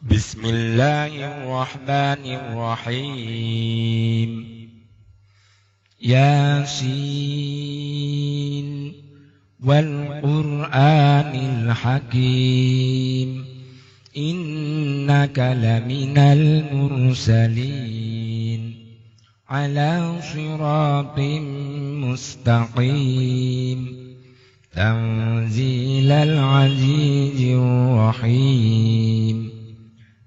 بسم الله الرحمن الرحيم ياسين والقرآن الحكيم إنك لمن المرسلين على صراط مستقيم تنزيل العزيز الرحيم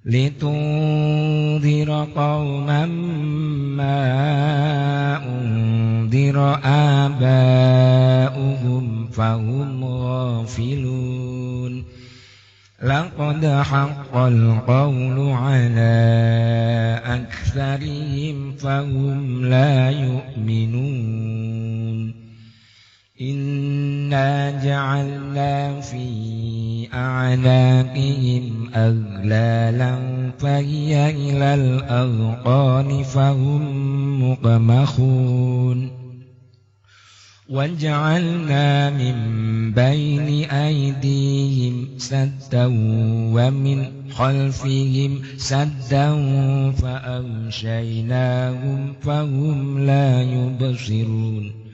لتنذر قوما ما أنذر آباؤهم فهم غافلون لقد حق القول على أكثرهم فهم لا يؤمنون إنا جعلنا في أعناقهم أغلالا فهي إلى الأذقان فهم مقمحون وجعلنا من بين أيديهم سدا ومن خلفهم سدا فأغشيناهم فهم لا يبصرون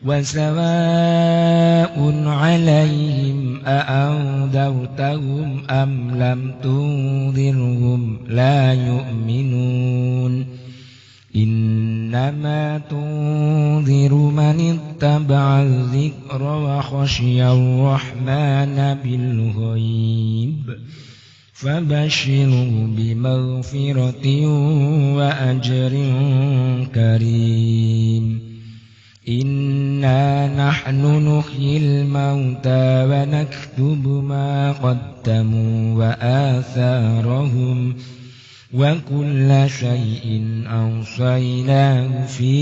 وسواء عليهم أأنذرتهم أم لم تنذرهم لا يؤمنون إنما تنذر من اتبع الذكر وخشي الرحمن بالغيب فبشره بمغفرة وأجر كريم إنا نحن نحيي الموتى ونكتب ما قدموا وآثارهم وكل شيء أوصيناه في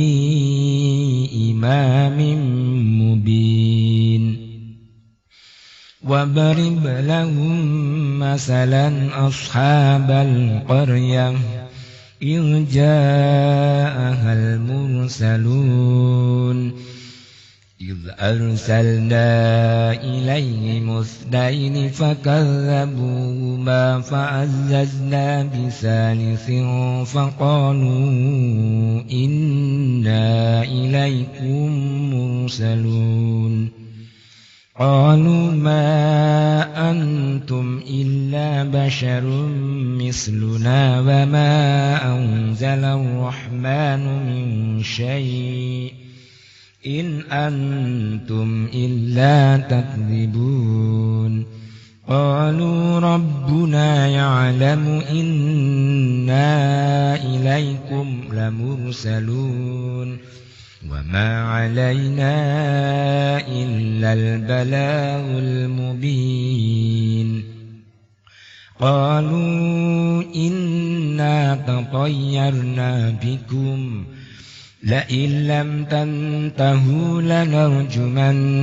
إمام مبين واضرب لهم مثلا أصحاب القرية إذ جاءها المرسلون إذ أرسلنا إليهم اثنين فكذبوهما فعززنا بثالث فقالوا إنا إليكم مرسلون قالوا ما أنتم إلا بشر مثلنا وما أنزل الرحمن من شيء إن أنتم إلا تكذبون قالوا ربنا يعلم إنا إليكم لمرسلون وما علينا إلا البلاغ المبين قالوا إنا تطيرنا بكم لئن لم تنتهوا لنرجمنكم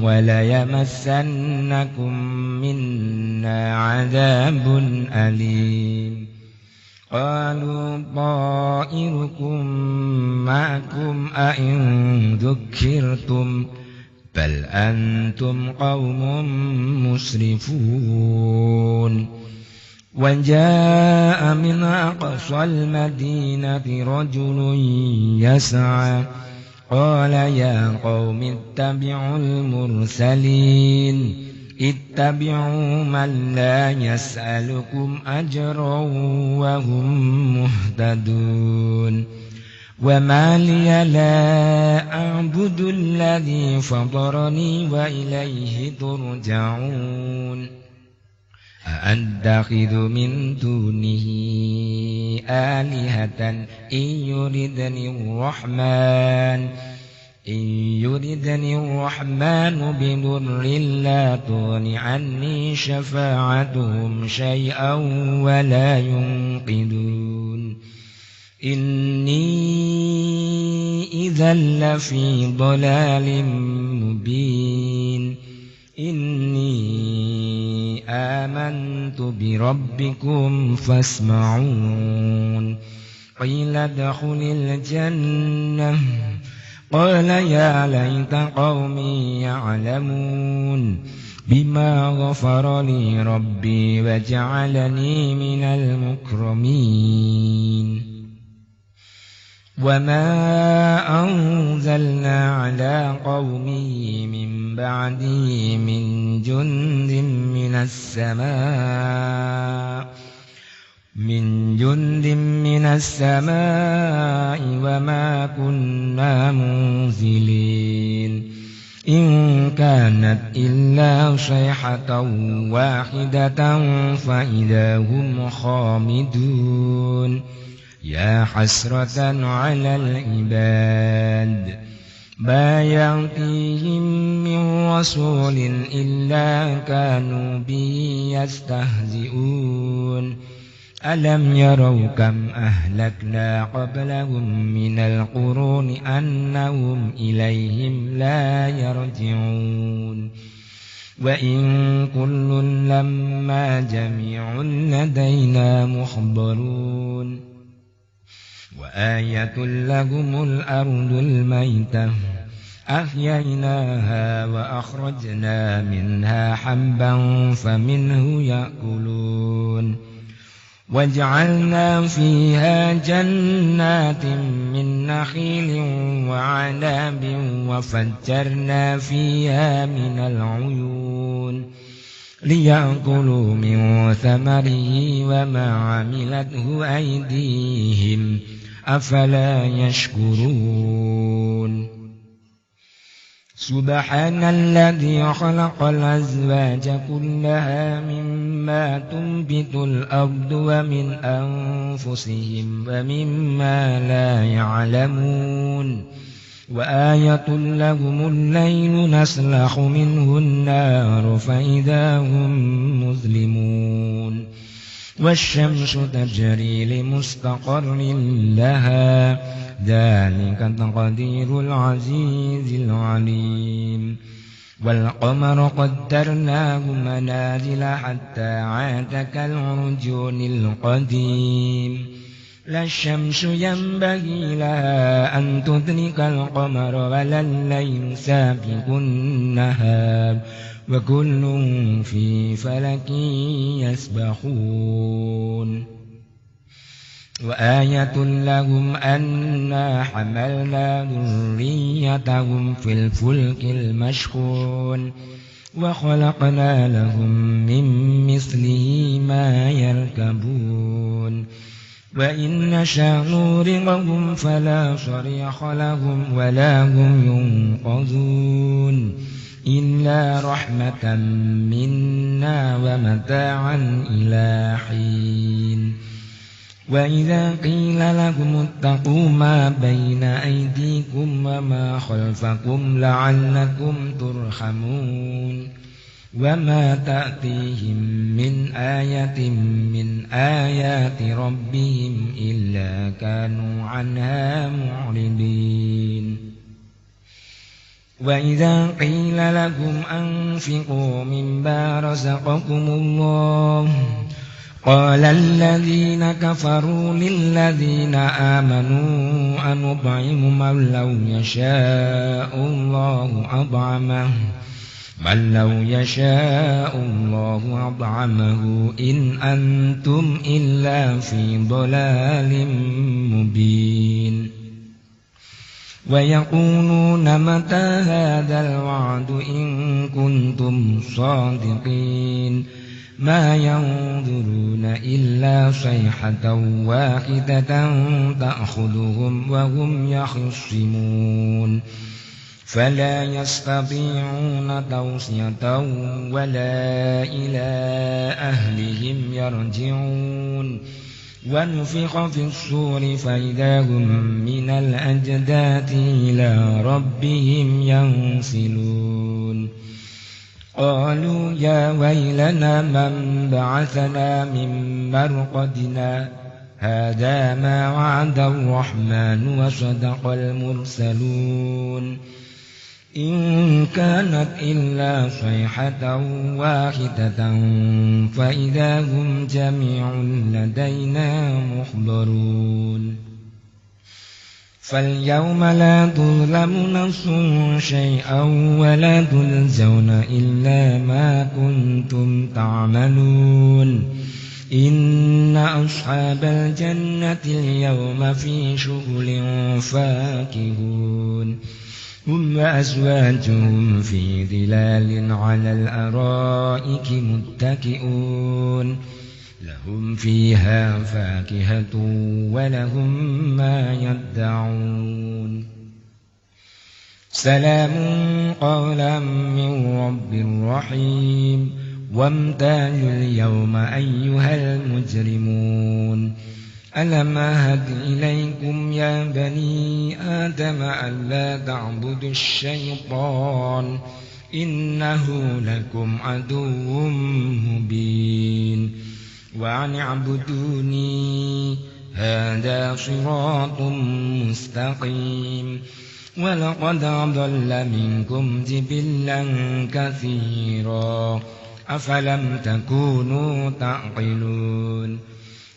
وليمسنكم منا عذاب أليم قالوا طائركم معكم أئن ذكرتم بل أنتم قوم مسرفون وجاء من أقصى المدينة رجل يسعى قال يا قوم اتبعوا المرسلين اتبعوا من لا يسألكم أجرا وهم مهتدون وما لي لا أعبد الذي فطرني وإليه ترجعون أأتخذ من دونه آلهة إن يردني الرحمن بضر لا تغن عني شفاعتهم شيئا ولا ينقذون إني إذا لفي ضلال مبين إني آمنت بربكم فاسمعون قيل ادخل الجنة قال يا ليت قومي يعلمون بما غفر لي ربي وجعلني من المكرمين وما أنزلنا على قومه من بعده من جند من السماء وما كنا منزلين إن كانت إلا صيحة واحدة فإذا هم خامدون يا حسرة على العباد ما يأتيهم من رسول إلا كانوا به يستهزئون ألم يروا كم أهلكنا قبلهم من القرون أنهم إليهم لا يرجعون وإن كل لما جميع لدينا محضرون وآية لهم الأرض الميتة أحييناها وأخرجنا منها حبا فمنه يأكلون وجعلنا فيها جنات من نخيل وعناب وفجرنا فيها من العيون ليأكلوا من ثمره وما عملته أيديهم أفلا يشكرون سبحان الذي خلق الأزواج كلها مما تنبت الأرض ومن أنفسهم ومما لا يعلمون وآية لهم الليل نسلخ منه النار فإذا هم مظلمون والشمس تجري لمستقر لها ذلك تقدير العزيز العليم والقمر قدرناه منازل حتى عاد كالعرجون القديم لا الشمس ينبغي لها أن تدرك القمر ولا الليل سابق النهار وكل في فلك يسبحون وآية لهم أنا حملنا ذريتهم في الفلك المشحون وخلقنا لهم من مثله ما يركبون وإن نشأ نغرقهم فلا صريخ لهم ولا هم ينقذون إلا رحمة منا ومتاعا إلى حين وإذا قيل لهم اتقوا ما بين أيديكم وما خلفكم لعلكم ترحمون وما تأتيهم من آية من آيات ربهم إلا كانوا عنها معرضين وإذا قيل لهم أنفقوا مما رزقكم الله قال الذين كفروا للذين آمنوا أنطعم من لو يشاء الله أطعمه إن أنتم إلا في ضلال مبين ويقولون متى هذا الوعد إن كنتم صادقين ما ينظرون إلا صيحة واحدة تأخذهم وهم يخصمون فلا يستطيعون توصية ولا إلى أهلهم يرجعون ونفخ في الصور فإذا هم من الأجداث إلى ربهم ينسلون قالوا يا ويلنا من بعثنا من مرقدنا هذا ما وعد الرحمن وصدق المرسلون إن كانت إلا صيحة واحدة فإذا هم جميع لدينا محضرون فاليوم لا تظلم نفس شيئا ولا تجزون إلا ما كنتم تعملون إن أصحاب الجنة اليوم في شغل فاكهون هم وأزواجهم في ظلال على الأرائك متكئون لهم فيها فاكهة ولهم ما يدعون سلام قولا من رب رحيم وامتازوا اليوم أيها المجرمون ألم أهد إليكم يا بني آدم ألا تعبدوا الشيطان إنه لكم عدو مبين وأن اعبدوني هذا صراط مستقيم ولقد أضل منكم جبلا كثيرا أفلم تكونوا تعقلون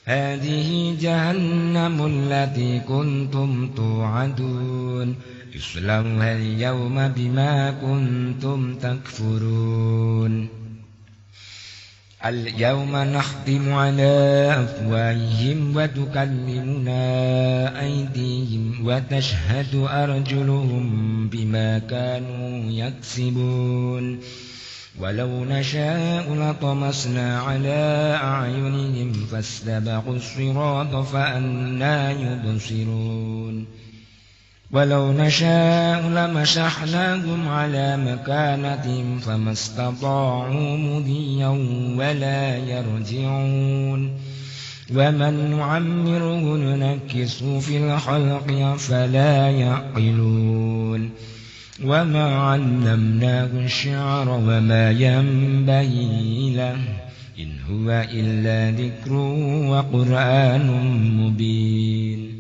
هذه جهنم التي كنتم توعدون اصلوها اليوم بما كنتم تكفرون اليوم نختم على أفواههم وتكلمنا أيديهم وتشهد أرجلهم بما كانوا يكسبون ولو نشاء لطمسنا على أعينهم فاستبقوا الصراط فأنى يبصرون ولو نشاء لمسحناهم على مكانتهم فما استطاعوا مضيا ولا يرجعون ومن نعمره ننكسه في الخلق أفلا يعقلون وما علمناه الشعر وما ينبغي له إن هو إلا ذكر وقرآن مبين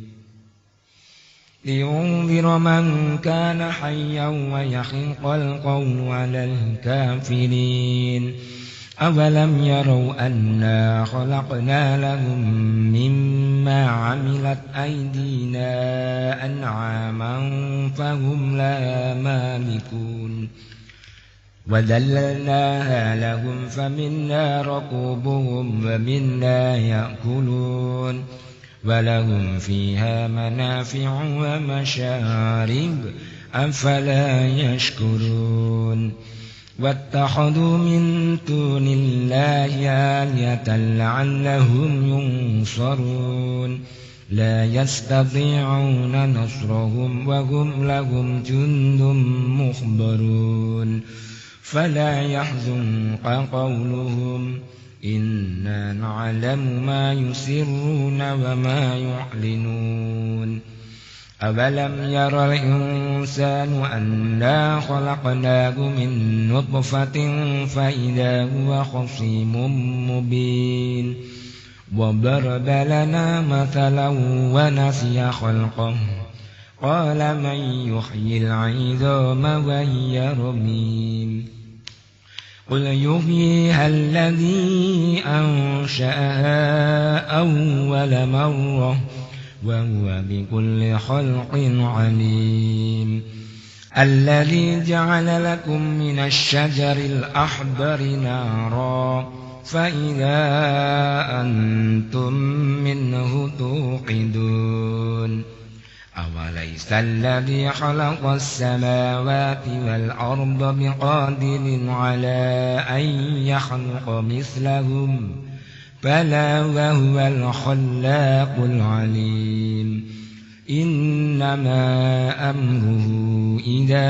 لينذر من كان حيا ويحق القول على الكافرين أولم يروا أنا خلقنا لهم مما عملت أيدينا أنعاما فهم لا مالكون وذللناها لهم فمنا ركوبهم ومنا يأكلون ولهم فيها منافع ومشارب أفلا يشكرون واتخذوا من دون الله آلهة لعلهم ينصرون لا يستطيعون نصرهم وهم لهم جند مخبرون فلا يحزنك قولهم إنا نعلم ما يسرون وما يعلنون أولم ير الإنسان أنا خلقناه من نطفة فإذا هو خصيم مبين وضرب لنا مثلا ونسي خلقه قال من يحيي العظام وهي رميم قل يحييها الذي أنشأها أول مرة وهو بكل خلق عليم الذي جعل لكم من الشجر الأخضر نارا فإذا أنتم منه توقدون أوليس الذي خلق السماوات والأرض بقادر على أن يخلق مثلهم بلى وهو الخلاق العليم إنما أمره إذا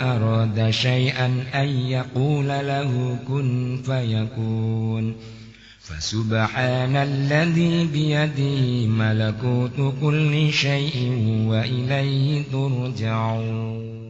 أراد شيئا أن يقول له كن فيكون فسبحان الذي بيده ملكوت كل شيء وإليه ترجعون